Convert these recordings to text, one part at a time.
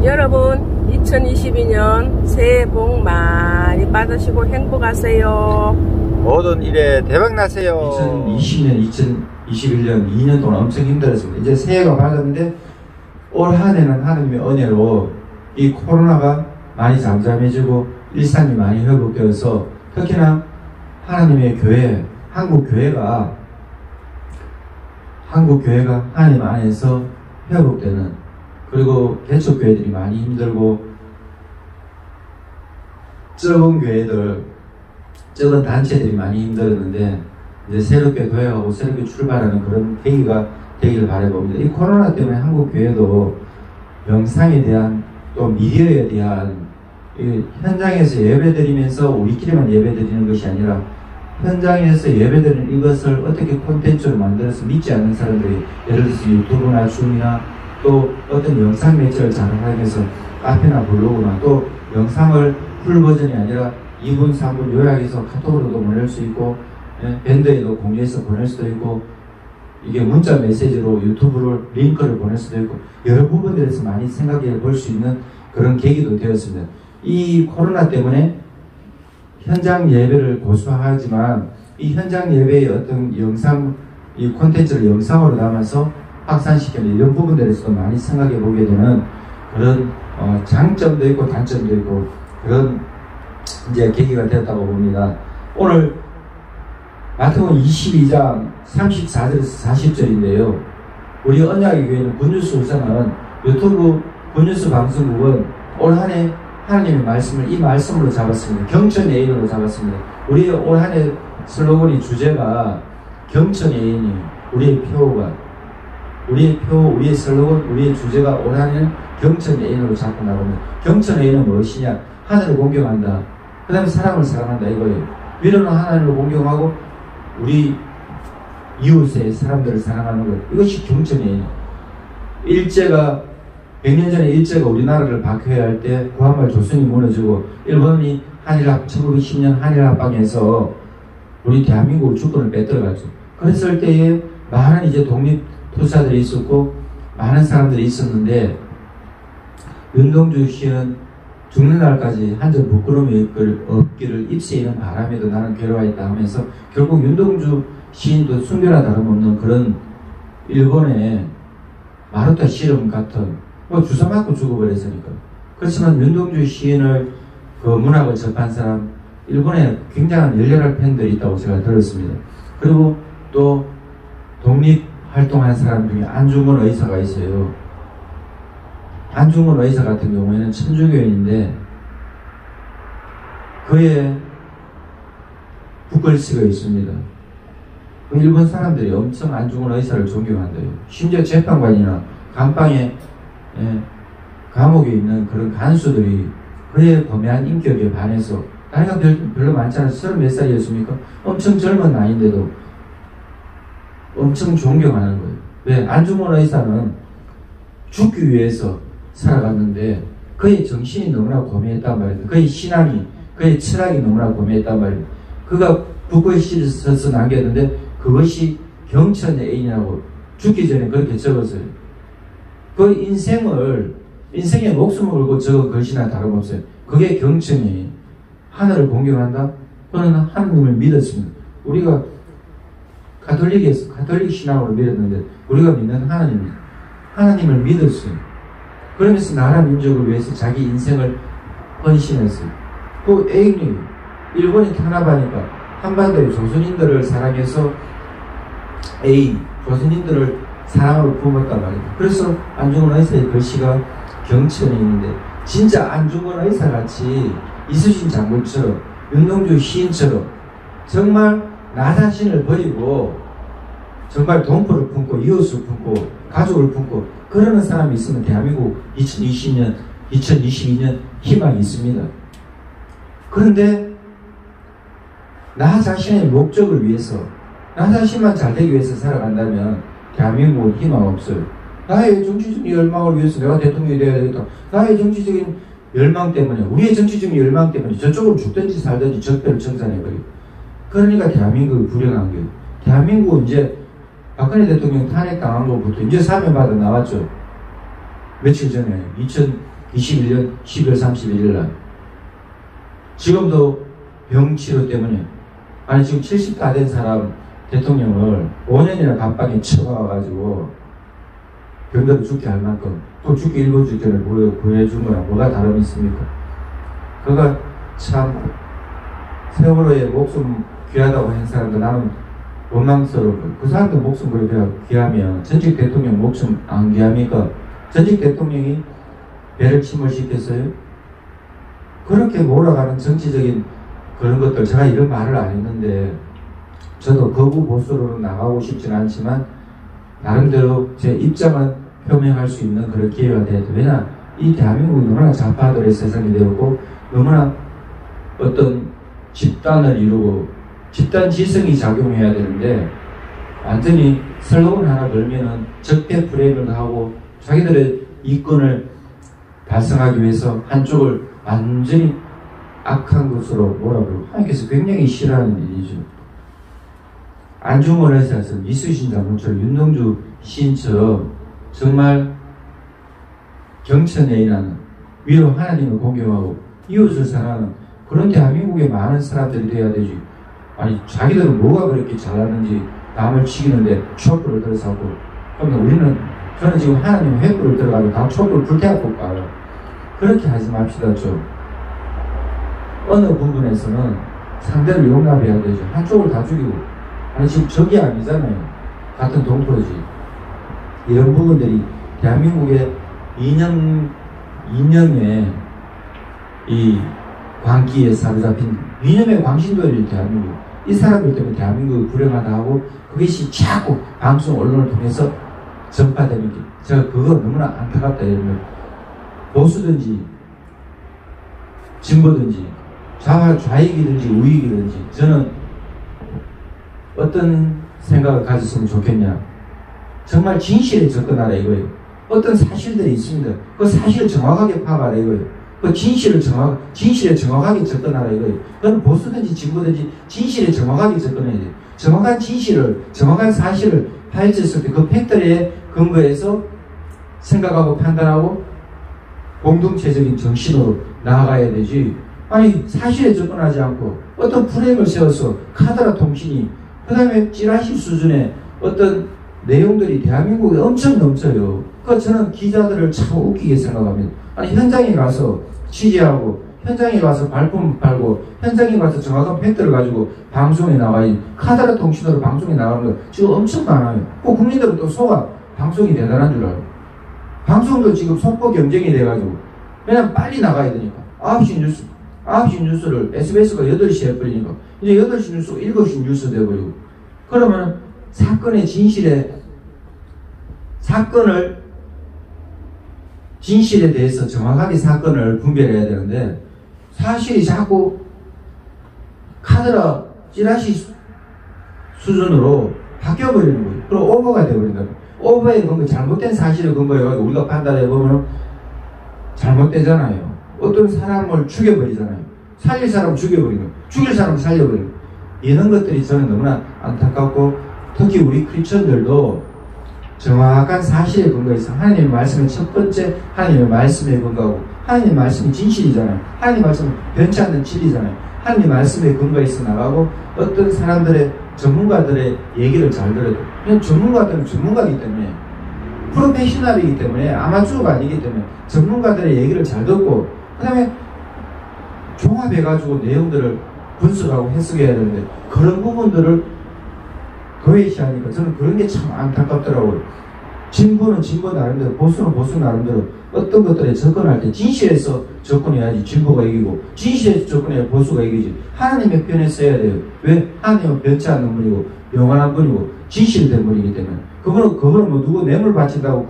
여러분 2022년 새해 복 많이 받으시고 행복하세요. 모든 일에 대박 나세요. 2020년, 2021년 2년 동안 엄청 힘들었습니다. 이제 새해가 밝았는데 올 한 해는 하나님의 은혜로 이 코로나가 많이 잠잠해지고 일상이 많이 회복되어서 특히나 하나님의 교회, 한국교회가 하나님 안에서 회복되는, 그리고 개척교회들이 많이 힘들고 적은 교회들, 적은 단체들이 많이 힘들었는데 이제 새롭게 도약하고 새롭게 출발하는 그런 계기가 되기를 바라봅니다. 이 코로나 때문에 한국 교회도 영상에 대한, 또 미디어에 대한, 현장에서 예배드리면서 우리끼리만 예배드리는 것이 아니라 현장에서 예배드리는 이것을 어떻게 콘텐츠로 만들어서 믿지 않는 사람들이, 예를 들어서 유튜브나 줌이나 또 어떤 영상 매체를 잘 활용해서 카페나 블로그나 또 영상을 풀 버전이 아니라 2분, 3분 요약해서 카톡으로도 보낼 수 있고, 밴드에도 공유해서 보낼 수도 있고, 이게 문자 메시지로 유튜브를 링크를 보낼 수도 있고, 여러 부분들에서 많이 생각해 볼 수 있는 그런 계기도 되었습니다. 이 코로나 때문에 현장 예배를 고수하지만 이 현장 예배의 어떤 영상, 이 콘텐츠를 영상으로 담아서 확산시키는 이런 부분들에서도 많이 생각해 보게 되는 그런 장점도 있고 단점도 있고 그런 이제 계기가 되었다고 봅니다. 오늘 마태복음 22장 34절에서 40절인데요. 우리 언약의 교회는 굿뉴스 우선은 유튜브 굿뉴스 방송국은 올 한 해 하나님의 말씀을 이 말씀으로 잡았습니다. 경천의 애인으로 잡았습니다. 우리의 올 한 해 슬로건이, 주제가 경천의 애인이에요. 우리의 표가, 우리의 표, 우리의 슬로건, 우리의 주제가 올 한 해는 경천의 애인으로 잡고 나갑니다. 경천의 애인은 무엇이냐? 하늘을 공경한다. 그 다음에 사람을 사랑한다 이거예요. 위로는 하나님을 공경하고 우리 이웃의 사람들을 사랑하는 것, 이것이 경천의 애인. 일제가 100년 전에 일제가 우리나라를 박해할 때 구한말 조선이 무너지고 일본이 1910년 한일 합방에서 우리 대한민국 주권을 뺏들어갔죠. 그랬을 때에 많은 이제 독립 투사들이 있었고 많은 사람들이 있었는데, 윤동주 씨는 죽는 날까지 한 점 부끄러움이 없기를 입새이는 바람에도 나는 괴로워했다 하면서 결국 윤동주 시인도 순교나 다름없는 그런 일본의 마루타 실험 같은, 주사 맞고 죽어버렸으니까. 그렇지만 윤동주 시인을 그 문학을 접한 사람, 일본에 굉장한 열렬한 팬들이 있다고 제가 들었습니다. 그리고 또 독립활동한 사람 중에 안중근 의사가 있어요. 안중근 의사 같은 경우에는 천주교인인데 그의 북글씨가 있습니다. 일본 사람들이 엄청 안중근 의사를 존경한대요. 심지어 재판관이나 감방에 감옥에 있는 그런 간수들이 그의 거대한 인격에 반해서, 나이가 별로 많지 않아서 30몇 살이었습니까? 엄청 젊은 나이인데도 엄청 존경하는 거예요. 왜? 안중근 의사는 죽기 위해서 살아갔는데 그의 정신이 너무나 고매했단 말이에요. 그의 신앙이, 그의 철학이 너무나 고매했단 말이에요. 그가 북글씨를 써서 남겼는데 그것이 경천의 애인이라고 죽기 전에 그렇게 적었어요. 그 인생의 목숨을 걸고 적은 글씨나 다름없어요. 그게 경천이에요. 하늘을 공경한다? 그는 하나님을 믿었습니다. 우리가 가톨릭 신앙으로 믿었는데 우리가 믿는 하나님을 믿었어요. 그러면서 나라 민족을 위해서 자기 인생을 헌신했어요. 그 애인이 일본이 탄압하니까 한반도의 조선인들을 사랑해서 조선인들을 사랑으로 품었단 말입니다. 그래서 안중근 의사의 글씨가 경천에 있는데, 진짜 안중근 의사같이 이순신 장군처럼 윤동주 시인처럼 정말 나 자신을 버리고 정말 동포를 품고 이웃을 품고 가족을 품고 그러는 사람이 있으면 대한민국 2022년 희망이 있습니다. 그런데 나 자신의 목적을 위해서, 나 자신만 잘 되기 위해서 살아간다면 대한민국은 희망 없어요. 나의 정치적인 열망을 위해서 내가 대통령이 되어야 되겠다. 나의 정치적인 열망 때문에, 우리의 정치적인 열망 때문에 저쪽으로 죽든지 살든지 적폐를 청산해버리고. 그러니까 대한민국이 불행한 거예요. 대한민국은 이제 박근혜 대통령 탄핵당한 것부터 이제 사면받아 나왔죠. 며칠 전에 21년 12월 31일 날. 지금도 병치료 때문에, 아니 지금 70 다 된 사람 대통령을 5년이나 감방에 쳐박아가지고 병들어 죽게 할 만큼 또 죽기 일본 직전에 구해준 거랑 뭐가 다름이 있습니까? 그가 참 세월호의 목숨 귀하다고 한 사람도 나는 원망스러워. 그 사람도 목숨 그렇게 귀하면 전직 대통령 목숨 안 귀합니까? 전직 대통령이 배를 침몰시켰어요? 그렇게 몰아가는 정치적인 그런 것들, 제가 이런 말을 안 했는데 저도 거부 보수로 나가고 싶진 않지만 나름대로 제 입장은 표명할 수 있는 그런 기회가 되었죠. 왜냐, 이 대한민국이 너무나 좌파들의 세상이 되었고 너무나 어떤 집단을 이루고 집단 지성이 작용해야 되는데 완전히 슬로건 하나 걸면은 적대 프레임을 하고 자기들의 이권을 달성하기 위해서 한쪽을 완전히 악한 것으로 몰아버리고 하나님께서 굉장히 싫어하는 일이죠. 안중근 의사에서 이수신 장군처럼 윤동주 시인처럼 정말 경천애인하는 위로 하나님을 공경하고 이웃을 사랑하는 그런 대한민국에 많은 사람들이 돼야 되지. 아니 자기들은 뭐가 그렇게 잘하는지 남을 치기는데 촛불을 들어서 하고, 그러면 저는 지금 하나님 횃불을 들어가지고 각 촛불을 불태워볼 까요. 그렇게 하지 맙시다. 좀 어느 부분에서는 상대를 용납해야 되죠. 한쪽을 다 죽이고, 아니 지금 적이 아니잖아요. 같은 동포지. 이런 부분들이 대한민국의 이념의 이 광기에 사로잡힌 이념의 광신도들이 대한민국. 이 사람들 때문에 대한민국이 불행하다 하고 그것이 자꾸 방송 언론을 통해서 전파되는 게, 제가 그거 너무나 안타깝다. 이러면 보수든지 진보든지 좌익이든지 우익이든지 저는 어떤 생각을 가졌으면 좋겠냐, 정말 진실에 접근하라 이거예요. 어떤 사실들이 있습니다. 그 사실을 정확하게 파악하라 이거예요. 그 진실에 정확하게 접근하라 이거예요. 그건 보수든지 진보든지 진실에 정확하게 접근해야 돼요. 정확한 진실을, 정확한 사실을 파헤쳤을 때 그 팩트리에 근거해서 생각하고 판단하고 공동체적인 정신으로 나아가야 되지. 아니 사실에 접근하지 않고 어떤 프레임을 세워서 카더라 통신이, 그 다음에 찌라시 수준의 어떤 내용들이 대한민국에 엄청 넘쳐요. 그 저는 기자들을 참 웃기게 생각합니다. 아니 현장에 가서 취재하고 현장에 가서 발품 팔고 현장에 가서 정확한 팩트를 가지고 방송에 나와요. 카더라 통신으로 방송에 나가는 거 지금 엄청 많아요. 그 국민들은 또 속아 방송이 대단한 줄 알아요. 방송도 지금 속보 경쟁이 돼가지고, 왜냐면 빨리 나가야 되니까. 9시 뉴스를 SBS가 8시에 해버리니까 이제 8시 뉴스가 7시 뉴스 돼버리고, 그러면 사건의 진실에 대해서 정확하게 사건을 분별해야 되는데 사실이 자꾸 카드라 찌라시 수준으로 바뀌어버리는 거예요. 그리고 오버가 되어버린다. 오버에 근거, 잘못된 사실을 근거해가지고 우리가 판단해보면 잘못되잖아요. 어떤 사람을 죽여버리잖아요. 살릴 사람 죽여버리고 죽일 사람 살려버리고, 이런 것들이 저는 너무나 안타깝고, 특히 우리 크리스천들도 정확한 사실에 근거해서 하나님의 말씀의 첫 번째 하나님의 말씀에 근거하고, 하나님의 말씀이 진실이잖아요. 하나님의 말씀은 변치 않는 진리잖아요. 하나님의 말씀에 근거해서 나가고, 어떤 사람들의 전문가들의 얘기를 잘 들어도, 그냥 전문가들은 전문가이기 때문에, 프로페셔널이기 때문에, 아마추어가 아니기 때문에 전문가들의 얘기를 잘 듣고 그 다음에 종합해가지고 내용들을 분석하고 해석해야 되는데 그런 부분들을 도외시하니까 저는 그런 게 참 안타깝더라고요. 진보는 진보 나름대로, 보수는 보수 나름대로 어떤 것들에 접근할 때 진실에서 접근해야지 진보가 이기고, 진실에서 접근해야 보수가 이기지. 하나님의 편에 써야 돼요. 왜? 하나님은 변치 않는 분이고 영원한 분이고 진실된 분이기 때문에. 그분은 뭐 누구 뇌물 바친다고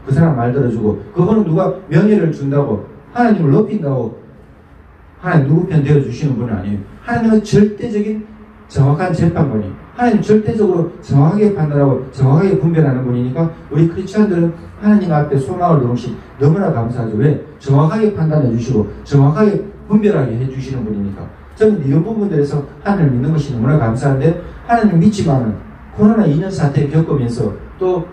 그 사람 말 들어주고, 그분은 누가 명예를 준다고 하나님을 높인다고 하나님 누구 편 되어주시는 분은 아니에요. 하나님은 절대적인 정확한 재판관이에요. 하나님 절대적으로 정확하게 판단하고 정확하게 분별하는 분이니까 우리 크리스천들은 하나님 앞에 소망을 두는 것이 너무나 감사하죠. 왜? 정확하게 판단해 주시고 정확하게 분별하게 해주시는 분이니까. 저는 이런 부분들에서 하나님을 믿는 것이 너무나 감사한데, 하나님 믿지만은 코로나 2년 사태 겪으면서 또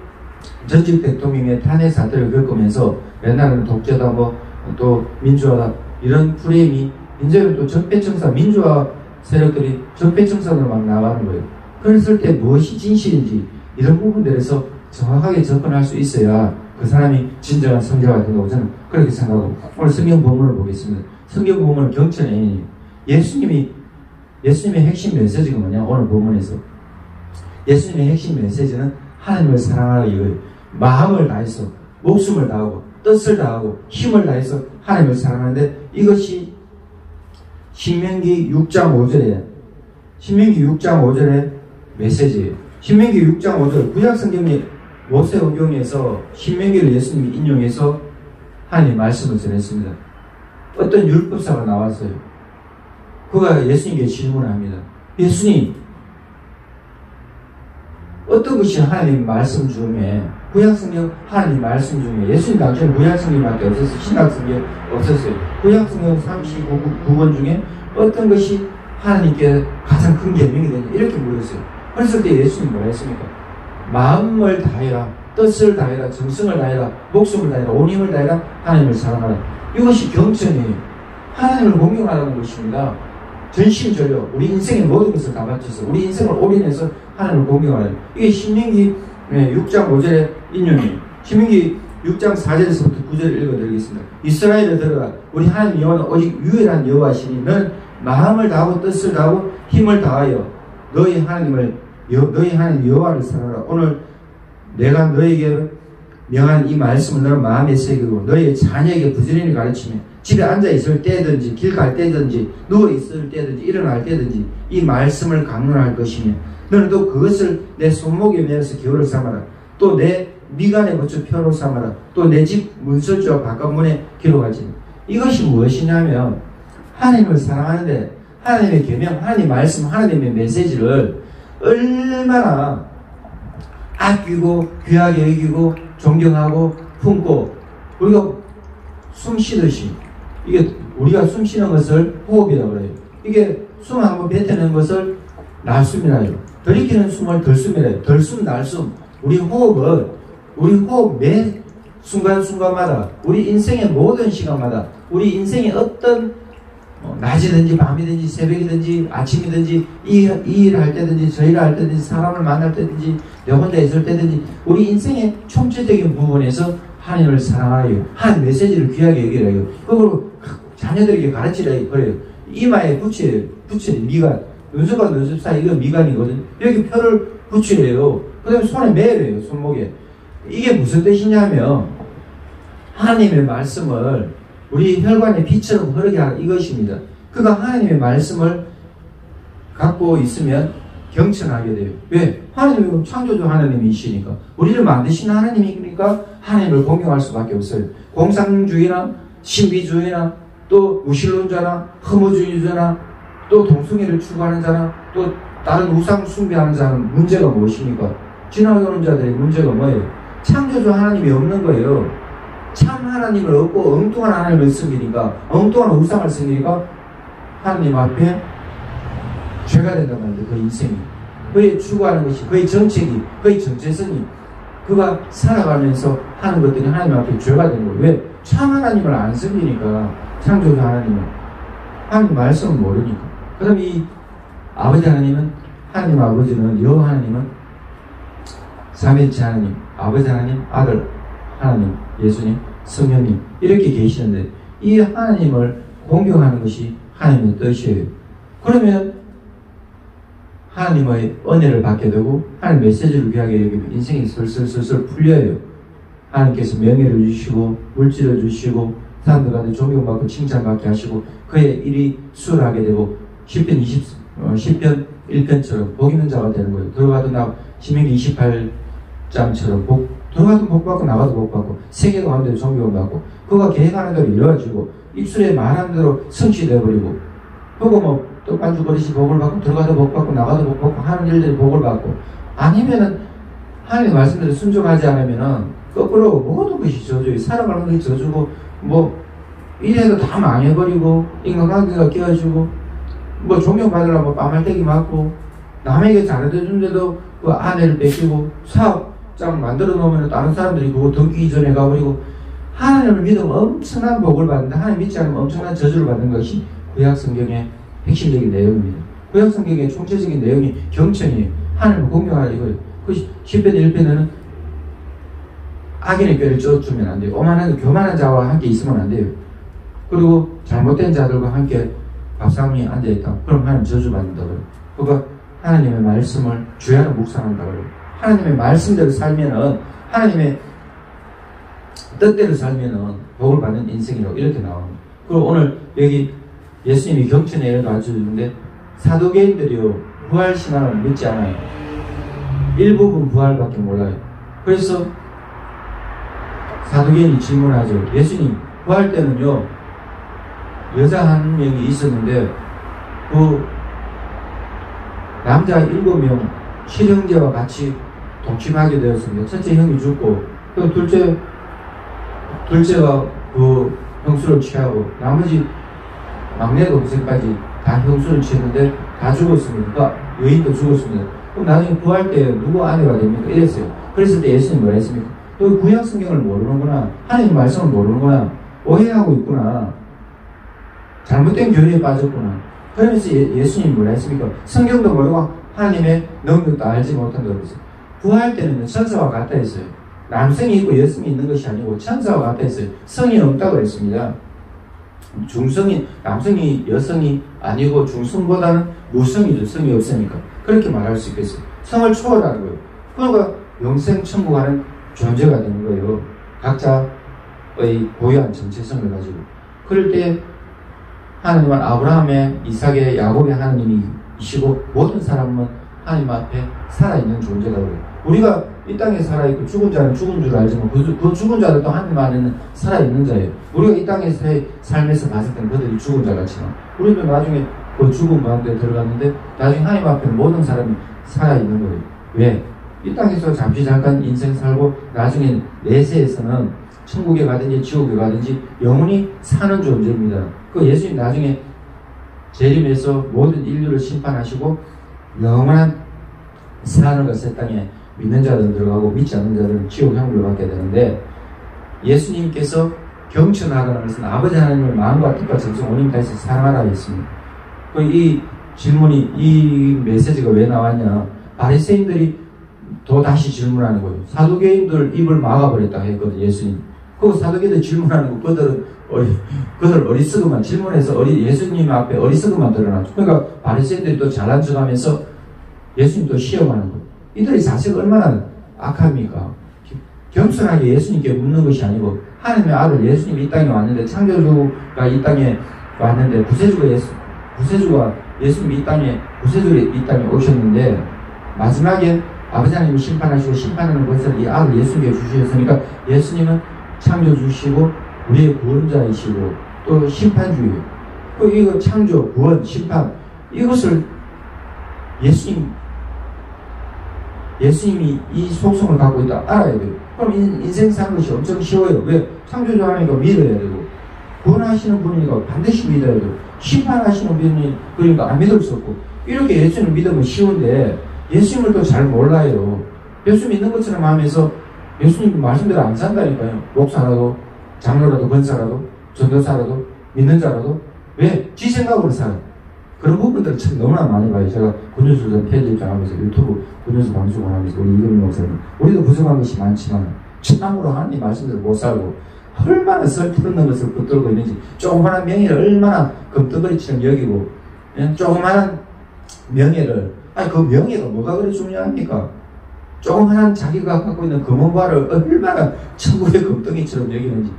전직 대통령의 탄핵 사태를 겪으면서 옛날에는 독재다 뭐 또 민주화 이런 프레임이 이제는 또 적폐청산 민주화 세력들이 적폐청산으로 막 나가는 거예요. 그랬을 때 무엇이 진실인지 이런 부분들에서 정확하게 접근할 수 있어야 그 사람이 진정한 성자가 된다고 저는 그렇게 생각하고 오늘 성경 본문을 보겠습니다. 성경 본문은 경천에 예수님의 핵심 메시지가 뭐냐 오늘 본문에서 예수님의 핵심 메시지는 하나님을 사랑하라 이거예요. 마음을 다해서 목숨을 다하고 뜻을 다하고 힘을 다해서 하나님을 사랑하는데 이것이 신명기 6장 5절의 메시지예요. 신명기 6장 5절 구약성경의 모세오경에서 신명기를 예수님이 인용해서 하나님의 말씀을 전했습니다. 어떤 율법사가 나왔어요. 그가 예수님께 질문을 합니다. 예수님, 어떤 것이 하나님 말씀 중에 구약성경 하나님 말씀 중에 예수님 당시에는 구약성경밖에 없었어요. 신약성경 없었어요. 구약성경 39권 중에 어떤 것이 하나님께 가장 큰 계명이 되냐 이렇게 물었어요. 그랬을 때 예수님 뭐라 했습니까? 마음을 다해라, 뜻을 다해라, 정성을 다해라, 목숨을 다해라, 온 힘을 다해라, 하나님을 사랑하라. 이것이 경천이에요. 하나님을 공경하라는 것입니다. 전심전력, 우리 인생의 모든 것을 다 바쳐서 우리 인생을 올인해서 하나님을 공경하라. 이게 신명기 6장 5절의 인용이에요. 신명기 6장 4절에서부터 9절을 읽어드리겠습니다. 이스라엘을 들어라. 우리 하나님 여호와는 오직 유일한 여호와시니 너는 마음을 다하고 뜻을 다하고 힘을 다하여 너희 하나님 여호와를 사랑하라. 오늘 내가 너에게 명한 이 말씀을 너는 마음에 새기고 너희 자녀에게 부지런히 가르치며 집에 앉아 있을 때든지 길 갈 때든지 누워 있을 때든지 일어날 때든지 이 말씀을 강론할 것이며 너는 또 그것을 내 손목에 매어서 기호를 삼아라. 또 내 미간에 붙여 표로 삼아라. 또 내 집 문설주와 바깥 문에 기록하지. 이것이 무엇이냐면 하나님을 사랑하는데 하나님의 계명, 하나님의 말씀, 하나님의 메시지를 얼마나 아끼고 귀하게 여기고 존경하고 품고 우리가 숨 쉬듯이 이게 우리가 숨 쉬는 것을 호흡이라고 그래요. 이게 숨 한번 뱉어내는 것을 날숨이라 해요. 들이키는 숨을 덜숨이라 해요. 덜숨, 날숨. 우리 호흡 매 순간순간마다 우리 인생의 모든 시간마다 우리 인생의 어떤 낮이든지 밤이든지 새벽이든지 아침이든지 이 일을 할 때든지 저 일을 할 때든지 사람을 만날 때든지 내 혼자 있을 때든지 우리 인생의 총체적인 부분에서 하나님을 사랑하여 하나님 메시지를 귀하게 여기라요. 그걸 자녀들에게 가르치라 그래요. 이마에 붙여요. 미간. 눈썹과 눈썹 사이 이거 미간이거든요. 여기 표를 붙여요. 그 다음에 손에 매래요. 손목에. 이게 무슨 뜻이냐면 하나님의 말씀을 우리 혈관의 피처럼 흐르게 하는 이것입니다. 그가 하나님의 말씀을 갖고 있으면 경천하게 돼요. 왜? 하나님은 창조주 하나님이시니까. 우리를 만드신 하나님이니까 하나님을 공경할 수밖에 없어요. 공상주의나 신비주의나 또 무신론자나 허무주의자나 또 동성애를 추구하는 자나 또 다른 우상 숭배하는 자는 문제가 무엇입니까? 지나가는 자들의 문제가 뭐예요? 창조주 하나님이 없는 거예요. 참 하나님을 얻고 엉뚱한 하나님을 섬기니까 엉뚱한 우상을 섬기니까 하나님 앞에 죄가 된단 말이에요. 그 인생이. 그의 추구하는 것이 그의 정책이 그의 정체성이 그가 살아가면서 하는 것들이 하나님 앞에 죄가 되는 거예요. 왜? 참 하나님을 안 섬기니까 창조주 하나님은 하나님 말씀을 모르니까. 그럼 이 아버지 하나님은 하나님 아버지는 여호와 하나님은 삼위일체 하나님 아버지 하나님 아들 하나님 예수님 성령님 이렇게 계시는데 이 하나님을 공경하는 것이 하나님의 뜻이에요. 그러면 하나님의 은혜를 받게 되고 하나님 메시지를 귀하게 여기면 인생이 슬슬 풀려요. 하나님께서 명예를 주시고 물질을 주시고 사람들한테 존경받고 칭찬받게 하시고 그의 일이 수월하게 되고 10편 1편처럼 복 있는 자가 되는 거예요. 들어가도 나 신명기 28장처럼 들어가도 복 받고 나가도 복 받고 세계가 가운데 존경을 받고 그가 계획하는 대로 이루어지고 입술에 말하는 대로 성취되어버리고 그거 뭐 떡반죽 버릇이 복을 받고 들어가도 복 받고 나가도 복 받고 하는 일들이 복을 받고 아니면은 하나님의 말씀대로 순종하지 않으면은 거꾸로 모든 것이 저주예요. 살아가는 것이 저주고 뭐 이래도 다 망해버리고 인간관계가 깨어지고 뭐 존경받으려고 빠말대기 맞고 남에게 잘해주는데도 그 아내를 뺏기고 사업장 만들어 놓으면 다른 사람들이 그거 등기 이전에 가버리고 하나님을 믿으면 엄청난 복을 받는다. 하나님 믿지 않으면 엄청난 저주를 받는 것이 구약 성경의 핵심적인 내용입니다. 구약 성경의 총체적인 내용이 경천이에요. 하나님을 공경하라 이거예요. 그 10편 1편에는 악인의 꾀를 쫓으면 안 돼요. 오만한 교만한 자와 함께 있으면 안 돼요. 그리고 잘못된 자들과 함께 밥상에 앉아있다. 그럼 하나님 저주받는다 그래요. 그러니까 하나님의 말씀을 주야로 묵상한다 그래요. 하나님의 말씀대로 살면은 하나님의 뜻대로 살면은 복을 받는 인생이라고 이렇게 나옵니다. 그리고 오늘 여기 예수님이 경천에 가르쳐주는데 사도개인들이요 부활신앙을 믿지 않아요. 일부분 부활밖에 몰라요. 그래서 사도개인이 질문하죠. 예수님 부활 때는요 여자 한 명이 있었는데 그 남자 7명 7형제와 같이 동침하게 되었습니다. 첫째 형이 죽고 또 둘째가 그 형수를 취하고 나머지 막내 동생까지 다 형수를 취했는데 다 죽었습니다. 그러니까 여인도 죽었습니다. 그럼 나중에 구할 때 누구 아내가 됩니까? 이랬어요. 그랬을 때 예수님 뭐라 했습니까? 너 구약 성경을 모르는구나. 하나님 말씀을 모르는구나. 오해하고 있구나. 잘못된 교리에 빠졌구나. 그러면서 예수님 뭐라 했습니까? 성경도 모르고 하나님의 능력도 알지 못한다고 그랬어요. 구할 때는 천사와 같다 했어요. 남성이 있고 여성이 있는 것이 아니고 천사와 같다 했어요. 성이 없다고 했습니다. 중성이 남성이 여성이 아니고 중성보다는 무성이죠. 성이 없으니까 그렇게 말할 수 있겠어요. 성을 초월하는 거예요. 그러니까 영생 천국하는 존재가 되는 거예요. 각자의 고유한 정체성을 가지고. 그럴 때 하나님은 아브라함의, 이삭의, 야곱의 하나님이시고 모든 사람은 하나님 앞에 살아있는 존재라고 해요. 우리가 이 땅에 살아있고 죽은 자는 죽은 줄 알지만 그 죽은 자들도 하나님 안에는 살아있는 자예요. 우리가 이 땅에서의 삶에서 봤을 때는 그들이 죽은 자 같지만 우리도 나중에 그 죽은 가운데 들어갔는데 나중에 하나님 앞에는 모든 사람이 살아있는 거예요. 왜? 이 땅에서 잠시 잠깐 인생 살고 나중에 내세에서는 천국에 가든지 지옥에 가든지 영원히 사는 존재입니다. 그 예수님 나중에 재림해서 모든 인류를 심판하시고 영원한 사는 새 땅에 믿는 자들은 들어가고 믿지 않는 자들은 지옥 형벌을 받게 되는데 예수님께서 경천하라는 것은 아버지 하나님을 마음과 뜻과 정성 온힘 다해서 사랑하라 했습니다. 이 질문이 이 메시지가 왜 나왔냐? 바리새인들이 또 다시 질문하는 거예요. 사두개인들 입을 막아버렸다 했거든요. 예수님. 그 사두개인들 질문하는 거 그들 어리석으만 질문해서 예수님 앞에 어리석으만 드러나죠. 그러니까 바리새인들이 또 잘난 척하면서 예수님도 시험하는 거예요. 이들의 자세가 얼마나 악합니까? 겸손하게 예수님께 묻는 것이 아니고 하나님의 아들 예수님이 이 땅에 왔는데 창조주가 이 땅에 왔는데 구세주가 예수님이 이 땅에 구세주가 이 땅에 오셨는데 마지막에 아버지 하나님이 심판하시고 심판하는 것을 이 아들 예수님께 주셨으니까 예수님은 창조주시고 우리의 구원자이시고 또 심판주예요. 이거 창조, 구원, 심판 이것을 예수님이 이 속성을 갖고 있다 알아야 돼요. 그럼 인생 사는 것이 엄청 쉬워요. 왜? 창조주 하나님과 믿어야 되고 구원하시는 분이니까 반드시 믿어야 되고 심판하시는 분이 그러니까 안 믿을 수 없고 이렇게 예수님을 믿으면 쉬운데 예수님을 또 잘 몰라요. 예수 믿는 것처럼 하면서 예수님 말씀대로 안 산다니까요. 목사라도 장로라도 권사라도 전도사라도 믿는 자라도 왜? 지 생각으로 살아요. 그런 부분들을 참 너무나 많이 봐요. 제가 군유수전 편집장하면서 유튜브 군유수 방송을 하면서 우리 이금희 목사님 우리도 부족한 것이 많지만 참으로 하나님 말씀대로 못 살고 얼마나 설득없는 것을 붙들고 있는지 조그마한 명예를 얼마나 금덩어리처럼 여기고 조그마한 명예를 그 명예가 뭐가 그리 중요합니까? 조그마한 자기가 갖고 있는 금은발을 얼마나 천국의 금덩이처럼 여기는지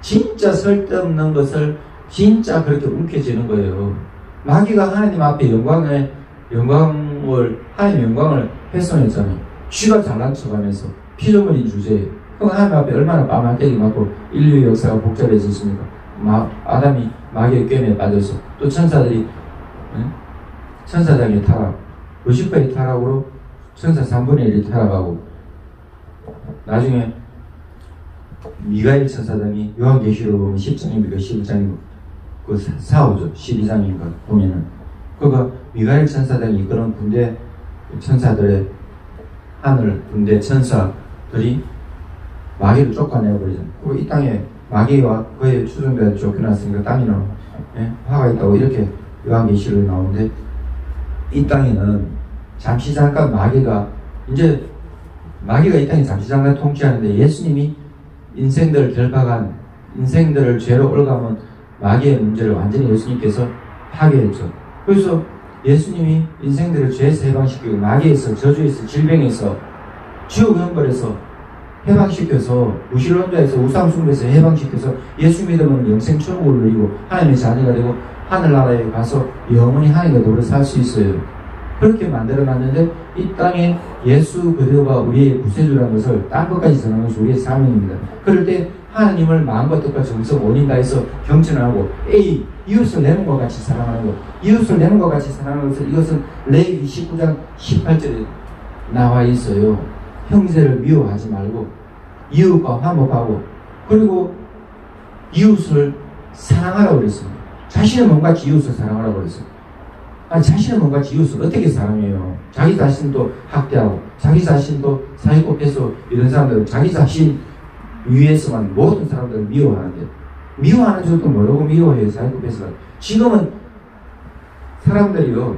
진짜 설득없는 것을 진짜 그렇게 움켜쥐는 거예요. 마귀가 하나님 앞에 하나님의 영광을 훼손했잖아요. 쥐가 잘난 척하면서 피조물인 주제에 그럼 하나님 앞에 얼마나 빠마떼기 맞고 인류의 역사가 복잡해졌습니까? 아담이 마귀의 꿰매에 빠져서 또 천사들이 천사장의 타락 루시퍼의 타락으로 천사 3분의 1이 타락하고 나중에 미가엘 천사장이 요한계시록 보면 10장입니까 11장이고 그 싸우죠. 12장인가 보면은 그가 미가엘 천사장이 이끄는 군대 천사들의 하늘 군대 천사들이 마귀를 쫓아내버리잖아요. 그리고 이 땅에 마귀와 그의 추종자를 쫓겨났으니까 땅에는 화가 있다고 이렇게 요한계시록에 나오는데, 이 땅에는 잠시 잠깐 마귀가 이 땅에 잠시 잠깐 통치하는데, 예수님이 인생들을 결박한, 인생들을 죄로 올가면 마귀의 문제를 완전히 예수님께서 파괴했죠. 그래서 예수님이 인생들을 죄에서 해방시키고 마귀에서, 저주에서, 질병에서, 지옥 형벌에서 해방시켜서, 무신론자에서, 우상숭배에서 해방시켜서 예수 믿으면 영생 천국을 누리고 하나님의 자녀가 되고 하늘나라에 가서 영원히 하나님과 더불어 살 수 있어요. 그렇게 만들어놨는데, 이 땅에 예수 그리스도가 우리의 구세주라는 것을 땅 끝까지 전하는 것이 우리의 사명입니다. 그럴 때 하나님을 마음과 뜻과 정성 원인 다해서 경전하고, 이웃을 내 몸과 같이 사랑하는 것, 이웃을 내 몸과 같이 사랑하는 것을, 이것은 레위기 19장 18절에 나와 있어요. 형제를 미워하지 말고 이웃과 화목하고, 그리고 이웃을 사랑하라고 그랬습니다. 자신의 몸같이 이웃을 사랑하라고 그랬어요. 아니, 자신의 몸같이 이웃을 어떻게 사랑해요? 자기 자신도 학대하고, 자기 자신도 사기꾼 뺏어, 이런 사람들은 자기 자신 위해서만 모든 사람들을 미워하는데, 미워하는 줄도 모르고 미워해요. 사기꾼 뺏어. 지금은 사람들이요,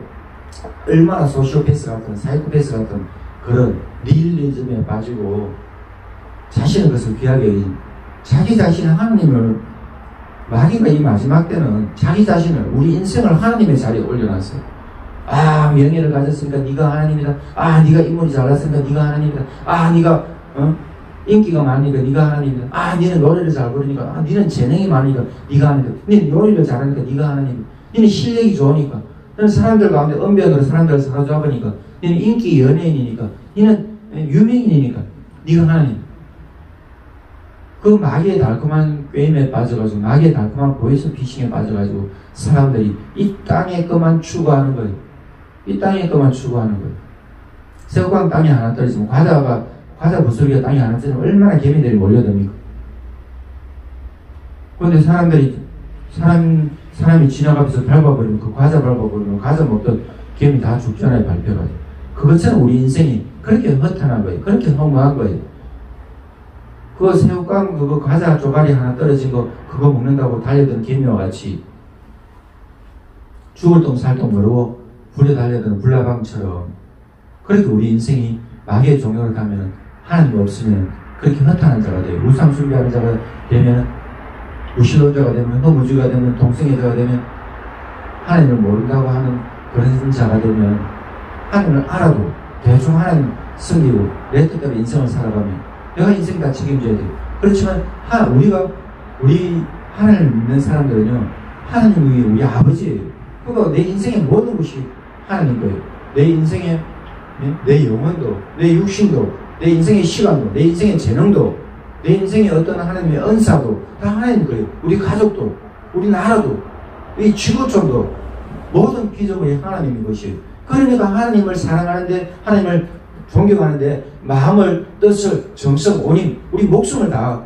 얼마나 소시오패스 같은, 사이코패스 같은 그런 니힐리즘에 빠지고 자신의 것을 귀하게 여긴, 자기 자신은 하나님을, 마귀가 이 마지막 때는 자기 자신을, 우리 인생을 하나님의 자리에 올려놨어요. 아, 명예를 가졌으니까 네가 하나님이다. 아, 네가 인물이 잘났으니까 네가 하나님이다. 아, 네가 인기가 많으니까 네가 하나님이다. 아, 너는 노래를 잘 부르니까, 아, 너는 재능이 많으니까 네가 하나님이다. 너는 요리를 잘하니까 네가 하나님이다. 너는 실력이 좋으니까, 너는 사람들 가운데 언변으로 사람들을 사로잡으니까, 너는 인기 연예인이니까, 너는 유명인이니까 네가 하나님. 그 마귀의 달콤한 꾀임에 빠져가지고, 마귀의 달콤한 보이스 피싱에 빠져가지고 사람들이 이 땅의 것만 추구하는 거예요. 이 땅의 것만 추구하는 거예요. 새우깡 땅에 하나 떨어지면, 과자 부스러기가 땅에 하나 떨어지면 얼마나 개미들이 몰려듭니까? 그런데 사람이 지나가면서 밟아버리면, 그 과자 밟아버리면 과자 먹던 개미 다 죽잖아요, 발표가. 그것처럼 우리 인생이 그렇게 허탄한 거예요. 그렇게 허무한 거예요. 그 새우깡, 그거 과자 조가리 하나 떨어진 거, 그거 먹는다고 달려드는 개미와 같이 죽을 똥 살 똥 모르고 불에 달려드는 불나방처럼, 그렇게 우리 인생이 마귀의 종교를 가면, 하나님 없으면 그렇게 허탄한 자가 돼요. 우상 숭배하는 자가 되면, 무신론자가 되면, 허무주의가 되면, 동성애자가 되면, 하나님을 모른다고 하는 그런 자가 되면, 하나님을 알아도 대충 하나님 섬기고 내 뜻대로 인생을 살아가면 내가 인생 다 책임져야 돼요. 그렇지만 우리 하나님을 믿는 사람들은요, 하나님이 우리 아버지예요. 그러니까 내 인생의 모든 것이 하나님 거예요. 내 인생의, 내 영혼도, 내 육신도, 내 인생의 시간도, 내 인생의 재능도, 내 인생의 어떤 하나님의 은사도 다 하나님 거예요. 우리 가족도, 우리 나라도, 이 지구촌도 모든 피조물이 하나님의 것이에요. 그러니까 하나님을 사랑하는데, 하나님을 존경하는데 마음을, 뜻을, 정성, 온인, 우리 목숨을 다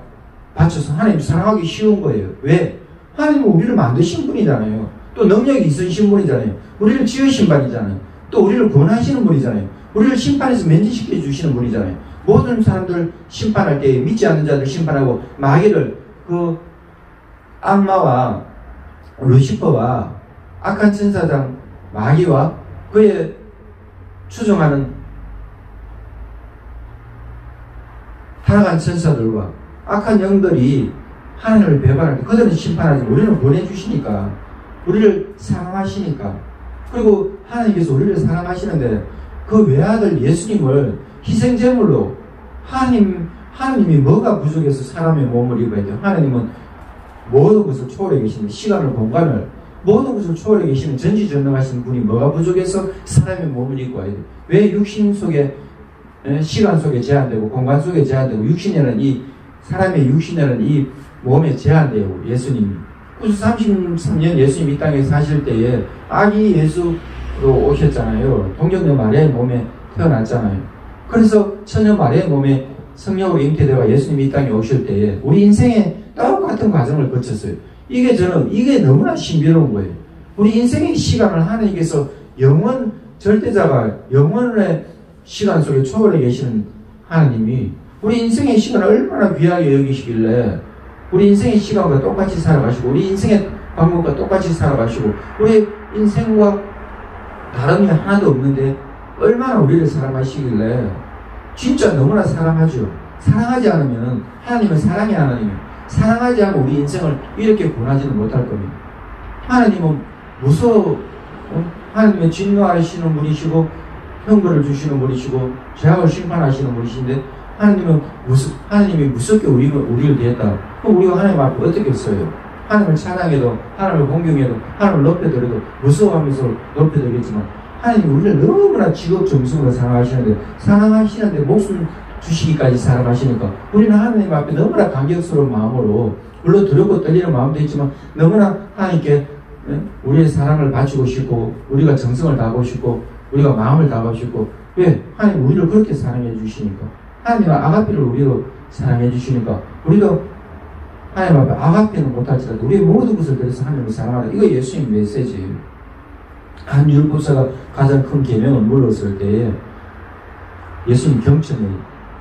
바쳐서 하나님 사랑하기 쉬운 거예요. 왜? 하나님은 우리를 만드신 분이잖아요. 또 능력이 있으신 분이잖아요. 우리를 지으신 분이잖아요. 또 우리를 권하시는 분이잖아요. 우리를 심판해서 면제시켜 주시는 분이잖아요. 모든 사람들 심판할 때 믿지 않는 자들 심판하고, 마귀를, 그 악마와 루시퍼와 악한 천사장 마귀와 그의 추종하는 타락한 천사들과 악한 영들이 하나님을 배반할 때 그들은 심판하지, 우리는 보내주시니까, 우리를 사랑하시니까. 그리고 하나님께서 우리를 사랑하시는데 그 외아들 예수님을 희생제물로, 하나님이 뭐가 부족해서 사람의 몸을 입어야 돼요? 하나님은 모든 것을 초월해 계시는, 시간을, 공간을, 모든 것을 초월해 계시는 전지전능하신 분이 뭐가 부족해서 사람의 몸을 입고 와야 돼요? 왜 육신 속에, 시간 속에 제한되고 공간 속에 제한되고, 사람의 육신에는 이 몸에 제한돼요, 예수님이. 그래서 33년 예수님 이 땅에 사실 때에 아기 예수로 오셨잖아요. 동정녀 마리아의 몸에 태어났잖아요. 그래서 처녀 마리아의 몸에 성령으로 잉태되어 예수님 이 땅에 오실 때에 우리 인생에 똑같은 과정을 거쳤어요. 이게 너무나 신비로운 거예요. 우리 인생의 시간을 하나님께서 절대자가 영원의 시간 속에 초월해 계시는 하나님이 우리 인생의 시간을 얼마나 귀하게 여기시길래 우리 인생의 시간과 똑같이 살아가시고 우리 인생의 방법과 똑같이 살아가시고 우리 인생과 다름이 하나도 없는데 얼마나 우리를 사랑하시길래 진짜 너무나 사랑하죠. 사랑하지 않으면 하나님은 사랑의 하나님이에요. 사랑하지 않고 우리 인생을 이렇게 권하지는 못할 겁니다. 하나님은 무서워 하나님은 진노하시는 분이시고 형벌을 주시는 분이시고 죄악을 심판하시는 분이신데 하나님이 무섭게 우리를 대했다. 그럼 우리가 하나님 앞에 어떻게 써요? 하나님을 찬양해도 하나님을 공경해도 하나님을 높여드려도 무서워하면서 높여드리겠지만 하나님이 우리를 너무나 지극정성으로 사랑하시는데 목숨 주시기까지 사랑하시니까 우리는 하나님 앞에 너무나 감격스러운 마음으로 물론 두렵고 떨리는 마음도 있지만 너무나 하나님께 우리의 사랑을 바치고 싶고 우리가 정성을 다하고 싶고 우리가 마음을 다하고 싶고 왜? 하나님 우리를 그렇게 사랑해 주시니까 하나님은 아가페를 우리로 사랑해 주시니까 우리도 하나님 앞에 아가페는 못할지라도 우리의 모든 것을 그래서 하나님을 사랑하라. 이거 예수님 메시지예요. 한 율법사가 가장 큰 계명을 물었을 때에 예수님 경청에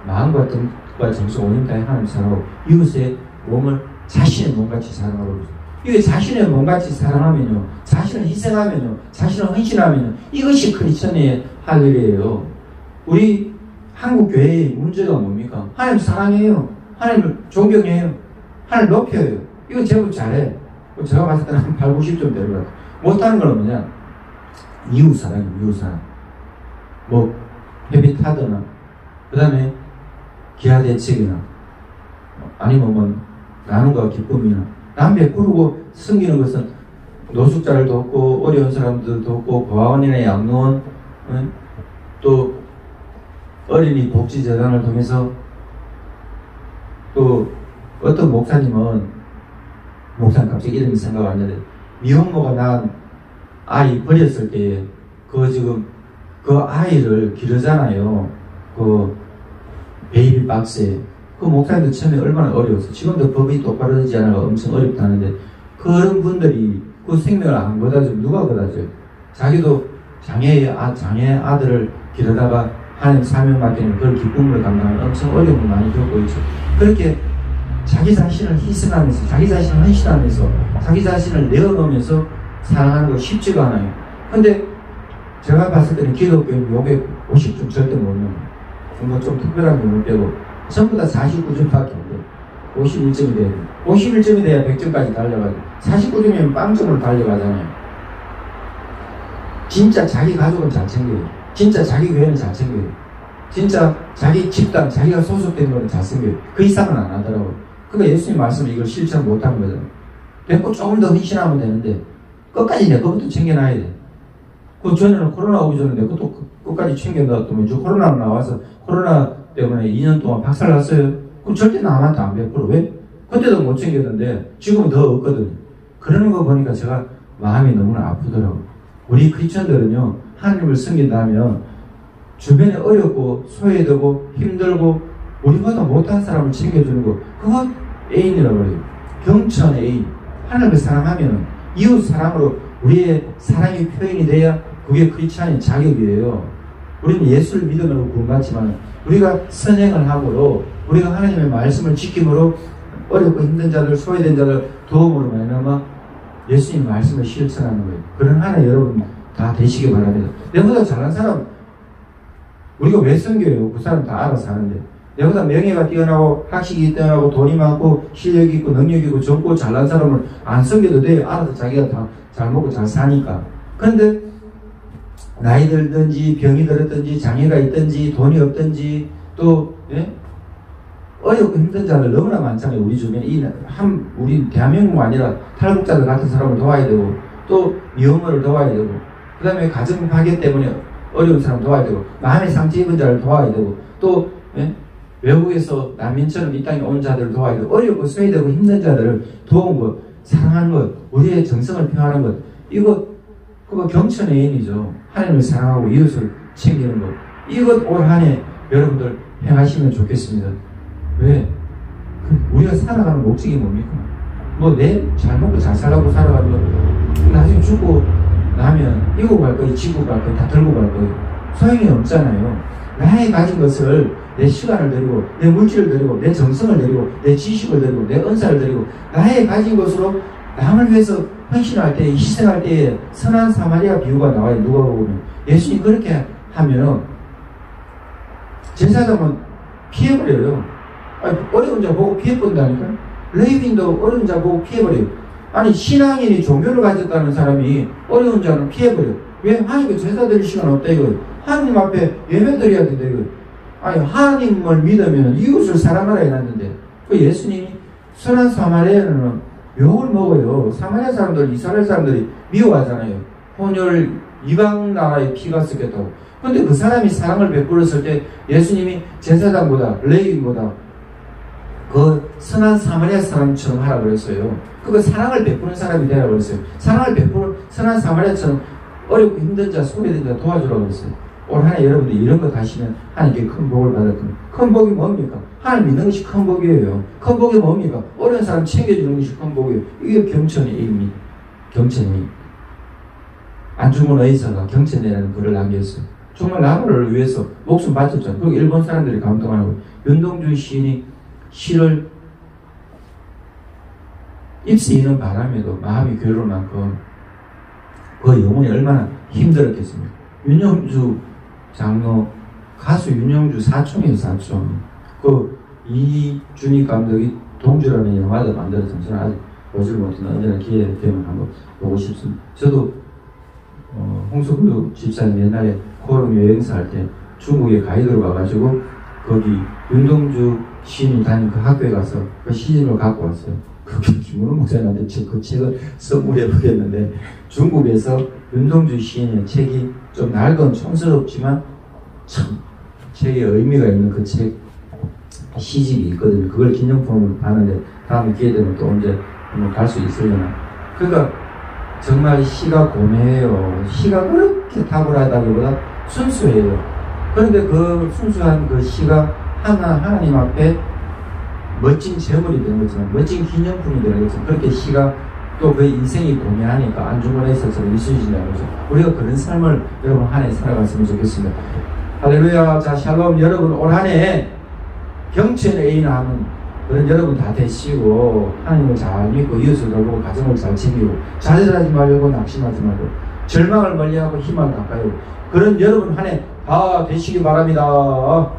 마음과 뜻과 정성 온힘 다해 하나님 사랑하고 이웃의 몸을 자신의 몸같이 사랑하고 이게 자신의 몸같이 사랑하면요 자신을 희생하면요 자신을 헌신하면요 이것이 크리스천의 할 일이에요. 우리 한국 교회의 문제가 뭡니까? 하나님 사랑해요. 하나님을 존경해요. 하나님 높여요. 이거 제법 잘해. 제가 봤을 때는 한 8, 90점 되는 것 같아요. 못하는 건 뭐냐? 이웃사랑이에요. 이웃사랑. 뭐 헤비타드나 그 다음에 기하대책이나 아니면 뭐 나눔과 기쁨이나 남 베푸고 섬기는 것은 노숙자를 돕고 어려운 사람들 돕고 고아원이나 양로원 또 어린이 복지재단을 통해서 또 어떤 목사님 갑자기 이름이 생각 안 나는데 미혼모가 낳은 아이 버렸을 때 그 아이를 기르잖아요. 그 베이비 박스에 그 목사님도 처음에 얼마나 어려웠어. 지금도 법이 똑바로 되지 않아서 엄청 어렵다는데 그런 분들이 그 생명을 안 거다줘요. 누가 거다줘요? 자기도 장애 아들을 기르다가 하나님 사명 맡기는 그런 기쁨을 감당하는 엄청 어려움을 많이 겪고 있죠. 그렇게 자기 자신을 희생하면서 자기 자신을 헌신하면서 자기 자신을 내어놓으면서 사랑하는 거 쉽지가 않아요. 근데 제가 봤을 때는 기독교는 요게 50점 절대 못 넘어요. 뭔가 좀 특별한 부분 빼고 전부 다 49점밖에 안 돼요. 51점이 돼야 돼요. 51점이 돼야 100점까지 달려가죠. 49점이면 빵점으로 달려가잖아요. 진짜 자기 가족은 잘 챙겨요. 진짜 자기 교회는 잘 챙겨요. 진짜 자기 집단, 자기가 소속된 거는 잘 챙겨요. 그 이상은 안 하더라고요. 그러니까 예수님 말씀은 이걸 실천 못한 거잖아요. 됐고 조금 더 헌신하면 되는데 끝까지 내 것부터 챙겨놔야 돼. 그 전에는 코로나 오기 전에 내 것도 끝까지 챙겨놨더니 저 코로나가 나와서 코로나 때문에 2년 동안 박살났어요. 그럼 절대 남한테 안 베풀어. 왜? 그때도 못 챙겼는데 지금은 더 없거든요. 그러는 거 보니까 제가 마음이 너무나 아프더라고요. 우리 크리스천들은요 하나님을 섬긴다면 주변에 어렵고 소외되고 힘들고 우리보다 못한 사람을 챙겨주는 거 그거 애인이라고 그래요. 경천의 애인. 하나님을 사랑하면 이웃 사랑으로 우리의 사랑이 표현이 돼야 그게 크리스찬의 자격이에요. 우리는 예수를 믿음으로 구원받지만 우리가 선행을 함으로 우리가 하나님의 말씀을 지킴으로 어렵고 힘든 자들 소외된 자들 도움으로 말미암아 예수님 말씀을 실천하는 거예요. 그런 하나 여러분 다 되시기 바랍니다. 내보다 잘난 사람 우리가 왜 섬겨요? 그 사람 다 알아서 하는데 내보다 명예가 뛰어나고 학식이 뛰어나고 돈이 많고 실력이 있고 능력이 있고 젊고 잘난 사람을 안 섬겨도 돼요. 알아서 자기가 다 잘 먹고 잘 사니까. 그런데 나이 들든지 병이 들었든지 장애가 있든지 돈이 없든지 또 어렵고 힘든 자들 너무나 많잖아요. 우리 주변에 우리 대한민국만 아니라 탈북자들 같은 사람을 도와야 되고 또 미혼모를 도와야 되고 그 다음에 가정 파괴 때문에 어려운 사람 도와야 되고 마음의 상처 입은 자를 도와야 되고 또 외국에서 난민처럼 이 땅에 온 자들을 도와야 되고 어렵고 소외되고 힘든 자들을 도운 것 사랑하는 것 우리의 정성을 표하는 것 그거 경천의 애인이죠. 하나님을 사랑하고 이웃을 챙기는 것 이것 올 한 해 여러분들 행하시면 좋겠습니다. 왜? 우리가 살아가는 목적이 뭡니까? 뭐 내 잘 먹고 잘 살라고 살아가지고 나중에 죽고 나면 이고 갈 거예요 지고 갈 거예요 다 들고 갈 거예요. 소용이 없잖아요. 나의 가진 것을 내 시간을 드리고 내 물질을 드리고 내 정성을 드리고 내 지식을 드리고 내 은사를 드리고 나의 가진 것으로 남을 위해서 헌신할 때 희생할 때에 선한 사마리아 비유가 나와요. 누가 보면 예수님 그렇게 하면은 제사장은 피해버려요. 아니, 어려운 자 보고 피해본다니까. 레위인도 어려운 자 보고 피해버려요. 아니 신앙인이 종교를 가졌다는 사람이 어려운 자는 피해버려요. 왜? 하나님께 제사 드릴 시간 없다 이거. 하나님 앞에 예배 드려야 된다 이거. 아니 하나님을 믿으면 이웃을 사랑하라 해놨는데 그 예수님이 선한 사마리아인은 욕을 먹어요. 사마리아 사람들, 이스라엘 사람들이 미워하잖아요. 혼혈 이방 나라의 피가 섞였다고. 근데 그 사람이 사랑을 베풀었을 때 예수님이 제사장보다 레위인보다 그 선한 사마리아 사람처럼 하라 그랬어요. 그거 사랑을 베푸는 사람이 되라 그랬어요. 사랑을 베푸는 선한 사마리아처럼 어렵고 힘든 자, 소외된 자 도와주라고 그랬어요. 올 한 해 여러분들 이런 거 다시면 하나님께 큰 복을 받았거든요. 큰 복이 뭡니까? 하나님 믿는 것이 큰 복이에요. 큰 복이 뭡니까? 어려운 사람 챙겨주는 것이 큰 복이에요. 이게 경천의 의미. 경천이 안중근 의사가 경천이라는 글을 남겼어요. 정말 나라를 위해서 목숨 바쳤잖아요. 그리고 일본 사람들이 감동하고 윤동주 시인이 시를 입새 이는 바람에도 마음이 괴로울 만큼 그 영혼이 얼마나 힘들었겠습니까? 윤영주 장로 가수 윤영주 사촌이에요. 사촌. 그 이준익 감독이 동주라는 영화도 만들어서 저는 아직 보질 못했는데 언제나 기회 되면 한번 보고 싶습니다. 저도 홍석구 집사님 옛날에 코럼 여행사 할 때 중국에 가이드로 가가지고 거기 윤동주 시인이 다닌 그 학교에 가서 그 시집을 갖고 왔어요. 그게 김문호 목사님한테 그 책을 선물해 보겠는데 중국에서 윤동주 시인의 책이 좀 낡은 촌스럽지만 참 책에 의미가 있는 그 책 시집이 있거든요. 그걸 기념품으로 파는데 다음에 기회 되면 또 언제 한번 갈 수 있으려나. 그러니까 정말 시가 고매해요. 시가 그렇게 탁월하다기보다 순수해요. 그런데 그 순수한 그 시가 하나님 앞에 멋진 재물이 되는 것처럼 멋진 기념품이 되는 것처럼 그렇게 시가 또 그 인생이 고뇌하니까 안중근에 있어서는 이수진이라는 거죠. 우리가 그런 삶을 여러분 한 해 살아갔으면 좋겠습니다. 할렐루야. 자, 샬롬. 여러분 올 한 해 경천의 애인 하는 그런 여러분 다 되시고 하나님을 잘 믿고 이웃을 돌보고 가정을 잘 챙기고 좌절하지 말고 낙심하지 말고 절망을 멀리하고 희망을 가까이 하고 그런 여러분 한 해 다 되시기 바랍니다.